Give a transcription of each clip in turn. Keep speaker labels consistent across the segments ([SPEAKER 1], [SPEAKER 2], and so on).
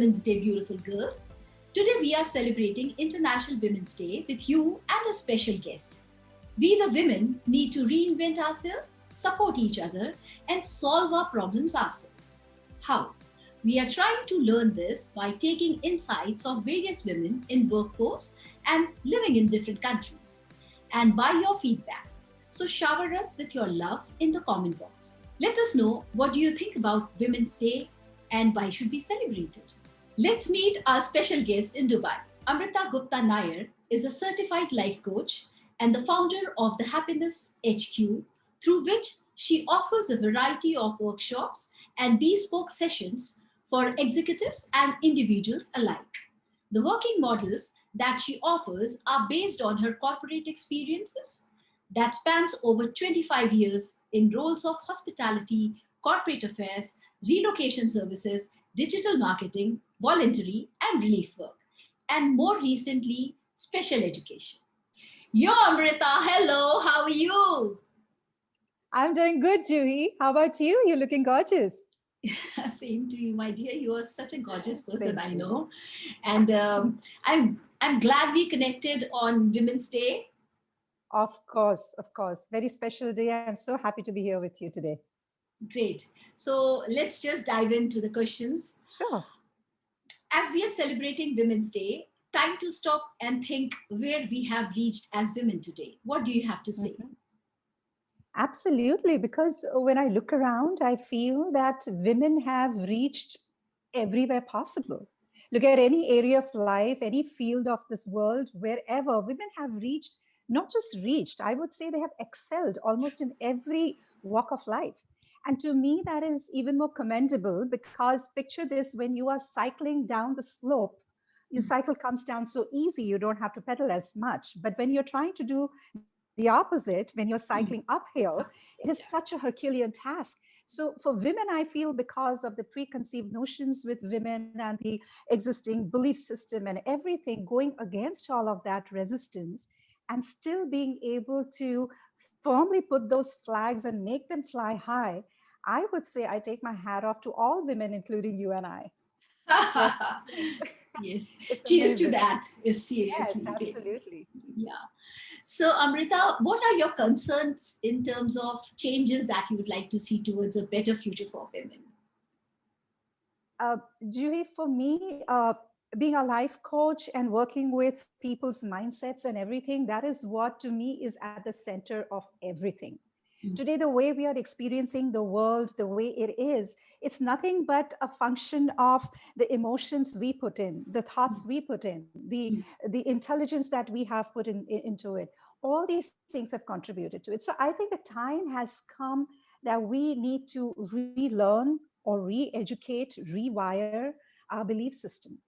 [SPEAKER 1] Women's Day, beautiful girls. Today we are celebrating International Women's Day with you and a special guest. We, the women, need to reinvent ourselves, support each other, and solve our problems ourselves. How? We are trying to learn this by taking insights of various women in workforce and living in different countries, and by your feedbacks. So shower us with your love in the comment box. Let us know, what do you think about Women's Day and why should we celebrate it? Let's meet our special guest in Dubai. Amrita Gupta Nair is a certified life coach and the founder of the Happiness HQ, through which she offers a variety of workshops and bespoke sessions for executives and individuals alike. The working models that she offers are based on her corporate experiences that spans over 25 years in roles of hospitality, corporate affairs, relocation services, digital marketing, voluntary and relief work, and more recently, special education. Yo, Amrita, hello, how are you?
[SPEAKER 2] I'm doing good, Juhi. How about you? You're looking gorgeous.
[SPEAKER 1] Same to you, my dear. You are such a gorgeous person,
[SPEAKER 2] Thank
[SPEAKER 1] I
[SPEAKER 2] you.
[SPEAKER 1] know. And I'm glad we connected on Women's Day.
[SPEAKER 2] Of course, of course. Very special day. I'm so happy to be here with you today.
[SPEAKER 1] Great. So let's just dive into the questions.
[SPEAKER 2] Sure.
[SPEAKER 1] As we are celebrating Women's Day, time to stop and think where we have reached as women today. What do you have to say?
[SPEAKER 2] Mhm. Absolutely. Because when I look around, I feel that women have reached everywhere possible. Look at any area of life, any field of this world, wherever women have reached, not just reached, I would say they have excelled almost in every walk of life. And to me, that is even more commendable because picture this, when you are cycling down the slope, your cycle comes down so easy, you don't have to pedal as much. But when you're trying to do the opposite, when you're cycling uphill, it is such a Herculean task. So for women, I feel because of the preconceived notions with women and the existing belief system and everything, going against all of that resistance and still being able to firmly put those flags and make them fly high, I would say I take my hat off to all women, including you and I. So
[SPEAKER 1] Yes.
[SPEAKER 2] it's
[SPEAKER 1] Cheers to
[SPEAKER 2] amazing.
[SPEAKER 1] that. Is
[SPEAKER 2] Yes,
[SPEAKER 1] seriously.
[SPEAKER 2] absolutely.
[SPEAKER 1] Yeah. So, Amrita, what are your concerns in terms of changes that you would like to see towards a better future for women?
[SPEAKER 2] Uh, Juhi, for me, being a life coach and working with people's mindsets and everything, that is what to me is at the center of everything. Today, the way we are experiencing the world, the way it is, it's nothing but a function of the emotions we put in, the thoughts we put in, the intelligence that we have put into it. All these things have contributed to it. So I think the time has come that we need to relearn or re-educate, rewire our belief system.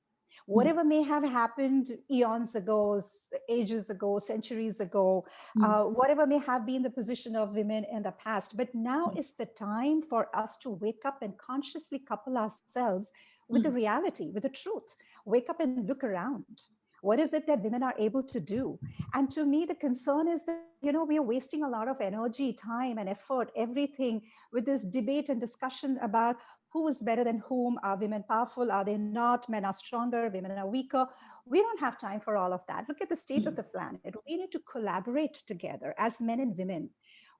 [SPEAKER 2] Whatever may have happened eons ago, ages ago, centuries ago, whatever may have been the position of women in the past. But now is the time for us to wake up and consciously couple ourselves with the reality, with the truth. Wake up and look around. What is it that women are able to do? And to me, the concern is that, we are wasting a lot of energy, time, and effort, everything with this debate and discussion about who is better than whom. Are women powerful? Are they not? Men are stronger, women are weaker. We don't have time for all of that. Look at the state of the planet. We need to collaborate together as men and women.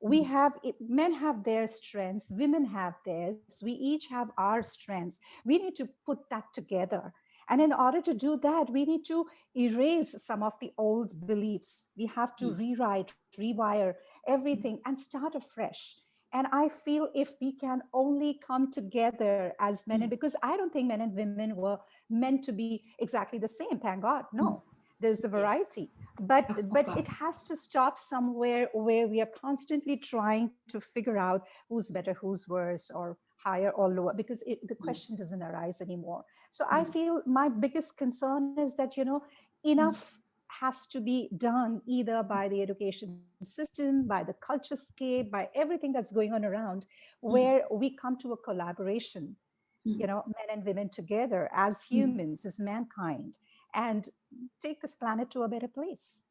[SPEAKER 2] Men have their strengths, women have theirs, we each have our strengths. We need to put that together. And in order to do that, we need to erase some of the old beliefs. We have to rewrite, rewire everything and start afresh. And I feel if we can only come together as men, and because I don't think men and women were meant to be exactly the same, thank God, no. There's a
[SPEAKER 1] Yes,
[SPEAKER 2] variety, but
[SPEAKER 1] of
[SPEAKER 2] it
[SPEAKER 1] course.
[SPEAKER 2] has to stop somewhere where we are constantly trying to figure out who's better, who's worse, or higher or lower, because the question doesn't arise anymore. So I feel my biggest concern is that, enough has to be done either by the education system, by the culture scape, by everything that's going on around, where we come to a collaboration, men and women together as humans, as mankind, and take this planet to a better place.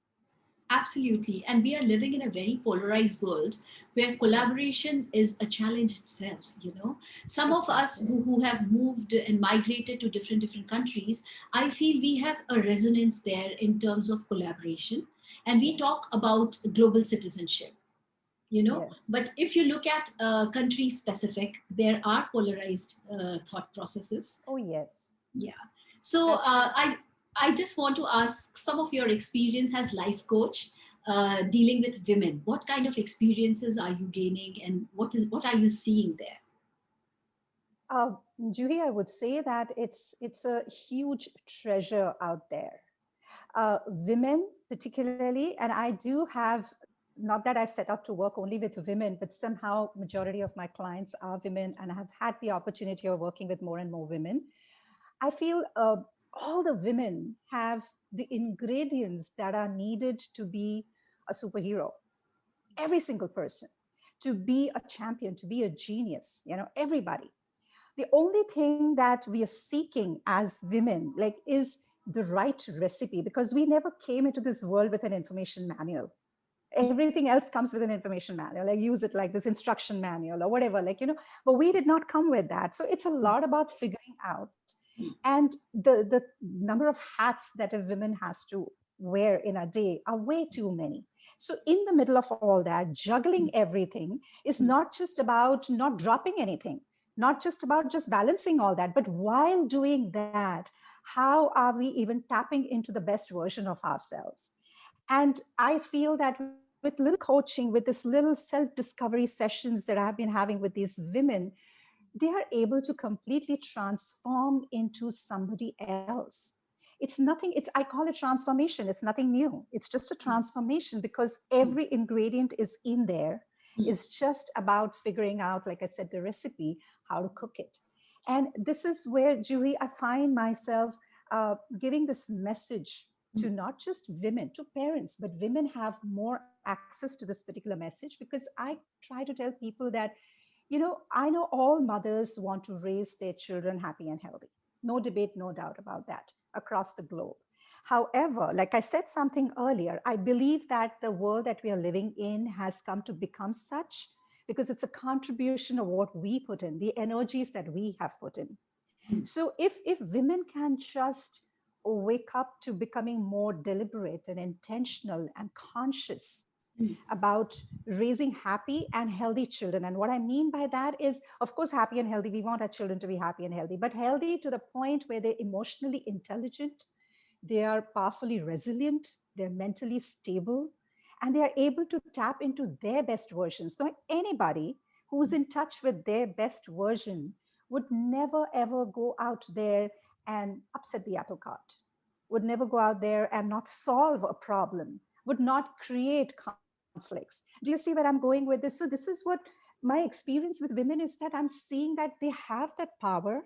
[SPEAKER 1] Absolutely. And we are living in a very polarized world where
[SPEAKER 2] Yes,
[SPEAKER 1] collaboration is a challenge itself, you know. Some of us
[SPEAKER 2] exactly.
[SPEAKER 1] who have moved and migrated to different countries, I feel we have a resonance there in terms of collaboration. And we talk
[SPEAKER 2] Yes,
[SPEAKER 1] about global citizenship, you know.
[SPEAKER 2] yes.
[SPEAKER 1] But if you look at country specific, there are polarized thought processes.
[SPEAKER 2] Oh, yes,
[SPEAKER 1] Yeah. So
[SPEAKER 2] that's true.
[SPEAKER 1] I just want to ask some of your experience as life coach dealing with women. What kind of experiences are you gaining, and what are you seeing there?
[SPEAKER 2] Juhi, I would say that it's a huge treasure out there. Women, particularly, and I do have, not that I set out to work only with women, but somehow majority of my clients are women, and I have had the opportunity of working with more and more women. I feel all the women have the ingredients that are needed to be a superhero. Every single person, to be a champion, to be a genius, everybody. The only thing that we are seeking as women is the right recipe, because we never came into this world with an information manual. Everything else comes with an information manual, like use it like this instruction manual or whatever, but we did not come with that. So it's a lot about figuring out, and the number of hats that a woman has to wear in a day are way too many. So in the middle of all that, juggling everything is not just about not dropping anything, not just about just balancing all that, but while doing that, how are we even tapping into the best version of ourselves? And I feel that with little coaching, with this little self discovery sessions that I've been having with these women, they are able to completely transform into somebody else. It's nothing, it's, I call it transformation. It's nothing new. It's just a transformation, because every ingredient is in there. It's just about figuring out, like I said, the recipe, how to cook it. And this is where, Julie, I find myself giving this message to not just women, to parents, but women have more access to this particular message, because I try to tell people that, I know all mothers want to raise their children happy and healthy. No debate, no doubt about that across the globe. However, like I said something earlier, I believe that the world that we are living in has come to become such because it's a contribution of what we put in, the energies that we have put in. So if women can just wake up to becoming more deliberate and intentional and conscious about raising happy and healthy children. And what I mean by that is, of course, happy and healthy. We want our children to be happy and healthy, but healthy to the point where they're emotionally intelligent, they are powerfully resilient, they're mentally stable, and they are able to tap into their best versions. So anybody who's in touch with their best version would never ever go out there and upset the apple cart, would never go out there and not solve a problem, would not create conflicts. Do you see where I'm going with this? So this is what my experience with women is, that I'm seeing that they have that power,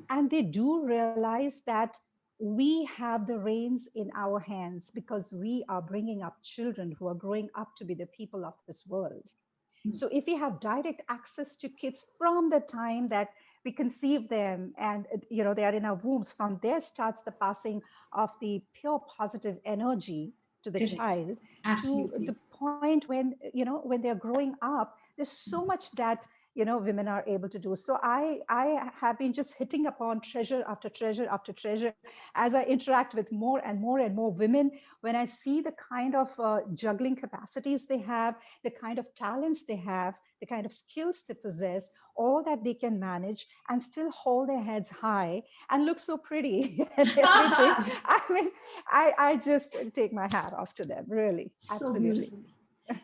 [SPEAKER 2] and they do realize that we have the reins in our hands, because we are bringing up children who are growing up to be the people of this world. So if we have direct access to kids from the time that we conceive them, and they are in our wombs, from there starts the passing of the pure positive energy to the
[SPEAKER 1] Correct.
[SPEAKER 2] child, to the
[SPEAKER 1] Absolutely.
[SPEAKER 2] point when when they're growing up, there's so much that women are able to do. So I have been just hitting upon treasure after treasure after treasure as I interact with more and more and more women, when I see the kind of juggling capacities they have, the kind of talents they have, the kind of skills they possess, all that they can manage and still hold their heads high and look so pretty and everything. I mean, I just take my hat off to them, really.
[SPEAKER 1] So
[SPEAKER 2] Absolutely.
[SPEAKER 1] beautiful.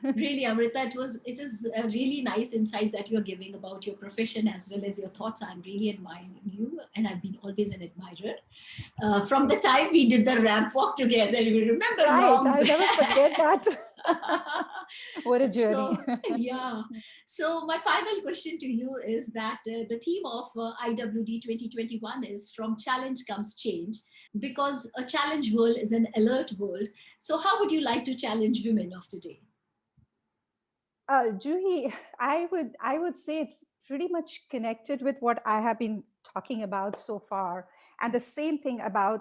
[SPEAKER 1] Really, Amrita, it is a really nice insight that you're giving about your profession as well as your thoughts. I'm really admiring you, and I've been always an admirer. From the time we did the ramp walk together, you remember
[SPEAKER 2] Right.
[SPEAKER 1] long
[SPEAKER 2] I'll never forget that. What a journey.
[SPEAKER 1] so yeah, so my final question to you is that the theme of IWD 2021 is from challenge comes change, because a challenge world is an alert world. So how would you like to challenge women of today?
[SPEAKER 2] Juhi, I would say it's pretty much connected with what I have been talking about so far, and the same thing about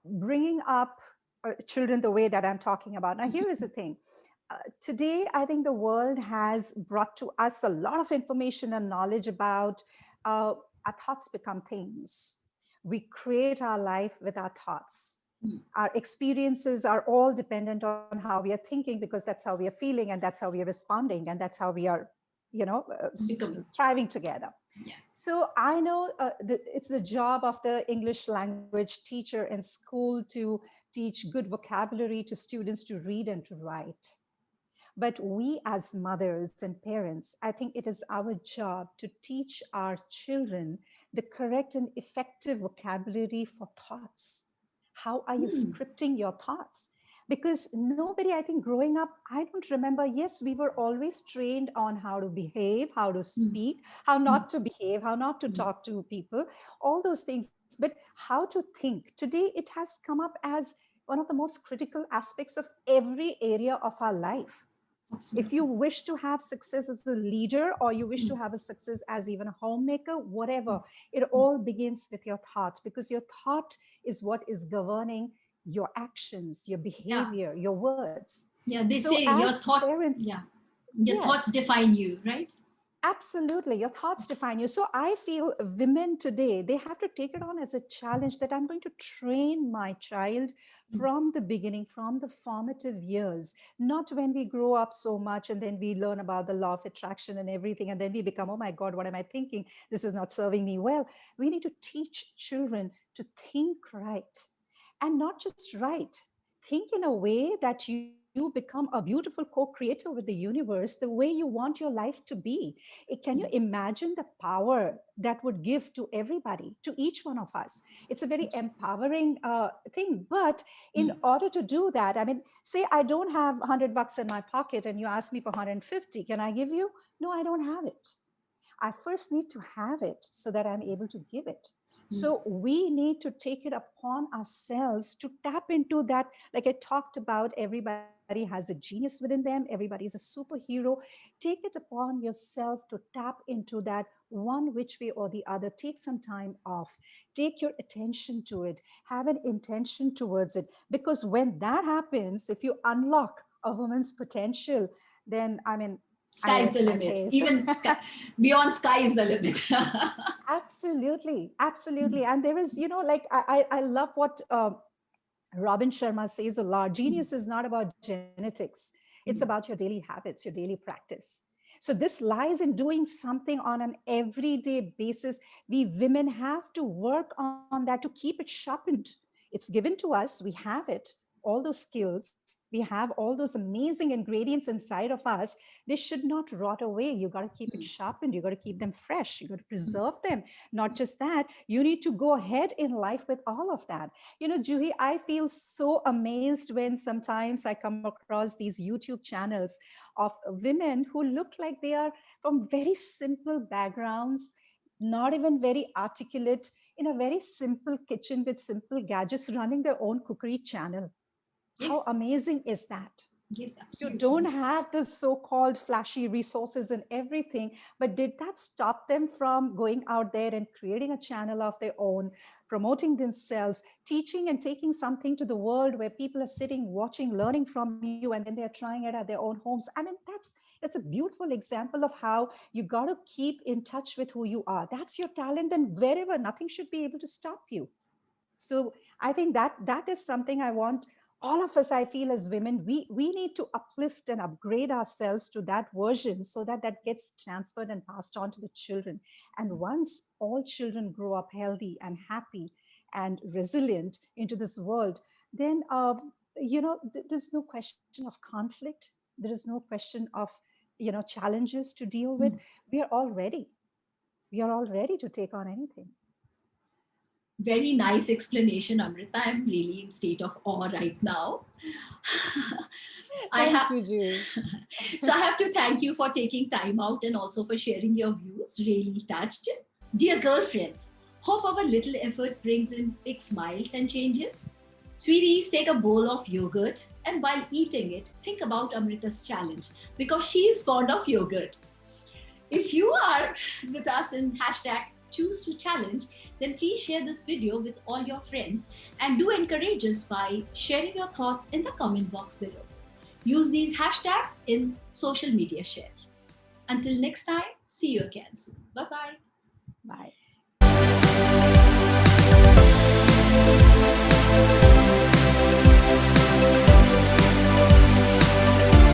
[SPEAKER 2] bringing up children the way that I'm talking about. Now, here is the thing. Today, I think the world has brought to us a lot of information and knowledge about our thoughts become things. We create our life with our thoughts. Our experiences are all dependent on how we are thinking, because that's how we are feeling, and that's how we are responding, and that's how we are,
[SPEAKER 1] Becoming.
[SPEAKER 2] thriving together.
[SPEAKER 1] Yeah.
[SPEAKER 2] So I know it's the job of the English language teacher in school to teach good vocabulary to students to read and to write. But we, as mothers and parents, I think it is our job to teach our children the correct and effective vocabulary for thoughts. How are you scripting your thoughts? Because nobody, I think, growing up, I don't remember. Yes, we were always trained on how to behave, how to speak, how not to behave, how not to talk to people, all those things. But how to think. Today, it has come up as one of the most critical aspects of every area of our life. If you wish to have success as a leader, or you wish to have a success as even a homemaker, whatever, it all begins with your thought, because your thought is what is governing your actions, your behavior, your words.
[SPEAKER 1] Yeah, they
[SPEAKER 2] So
[SPEAKER 1] say your
[SPEAKER 2] as
[SPEAKER 1] thought,
[SPEAKER 2] parents,
[SPEAKER 1] your thoughts define you, right?
[SPEAKER 2] absolutely, your thoughts define you. So I feel women today, they have to take it on as a challenge that I'm going to train my child from the beginning, from the formative years, not when we grow up so much and then we learn about the law of attraction and everything, and then we become, oh my God, what am I thinking? This is not serving me well. We need to teach children to think right, and not just right. Think in a way that you become a beautiful co-creator with the universe, the way you want your life to be. Can you imagine the power that would give to everybody, to each one of us? It's a very empowering thing. But in order to do that, I mean, say I don't have $100 in my pocket and you ask me for 150, can I give you? No, I don't have it. I first need to have it so that I'm able to give it. So we need to take it upon ourselves to tap into that. Like I talked about, everybody has a genius within them, everybody is a superhero. Take it upon yourself to tap into that one which way or the other. Take some time off, take your attention to it, have an intention towards it. Because when that happens, if you unlock a woman's potential, then I mean, I
[SPEAKER 1] Sky's the
[SPEAKER 2] rest my
[SPEAKER 1] limit.
[SPEAKER 2] case.
[SPEAKER 1] Even beyond sky is the limit.
[SPEAKER 2] Absolutely, absolutely. And there is, like I love what Robin Sharma says a lot. Genius is not about genetics. It's about your daily habits, your daily practice. So this lies in doing something on an everyday basis. We women have to work on that to keep it sharpened. It's given to us. We have it. All those skills, we have all those amazing ingredients inside of us. They should not rot away. You got to keep it sharpened. You got to keep them fresh. You got to preserve them. Not just that, you need to go ahead in life with all of that. Juhi, I feel so amazed when sometimes I come across these YouTube channels of women who look like they are from very simple backgrounds, not even very articulate, in a very simple kitchen with simple gadgets, running their own cookery channel. How
[SPEAKER 1] Yes.
[SPEAKER 2] amazing is that?
[SPEAKER 1] Yes,
[SPEAKER 2] You
[SPEAKER 1] absolutely.
[SPEAKER 2] don't have the so-called flashy resources and everything, but did that stop them from going out there and creating a channel of their own, promoting themselves, teaching and taking something to the world where people are sitting, watching, learning from you, and then they're trying it at their own homes? I mean, that's a beautiful example of how you got to keep in touch with who you are. That's your talent, and wherever, nothing should be able to stop you. So I think that is something I want all of us, I feel, as women, we need to uplift and upgrade ourselves to that version, so that that gets transferred and passed on to the children. And once all children grow up healthy and happy and resilient into this world, then there's no question of conflict. There is no question of challenges to deal with. We are all ready. We are all ready to take on anything.
[SPEAKER 1] Very nice explanation, Amrita. I'm really in state of awe right now. I
[SPEAKER 2] Thank
[SPEAKER 1] have
[SPEAKER 2] you, Juhi.
[SPEAKER 1] so I have to thank you for taking time out and also for sharing your views. Really touched. Dear girlfriends, hope our little effort brings in big smiles and changes. Sweeties, take a bowl of yogurt and while eating it, think about Amrita's challenge because she is fond of yogurt. If you are with us in hashtag choose to challenge, then please share this video with all your friends and do encourage us by sharing your thoughts in the comment box below. Use these hashtags in social media share. Until next time, see you again soon. Bye-bye.
[SPEAKER 2] Bye.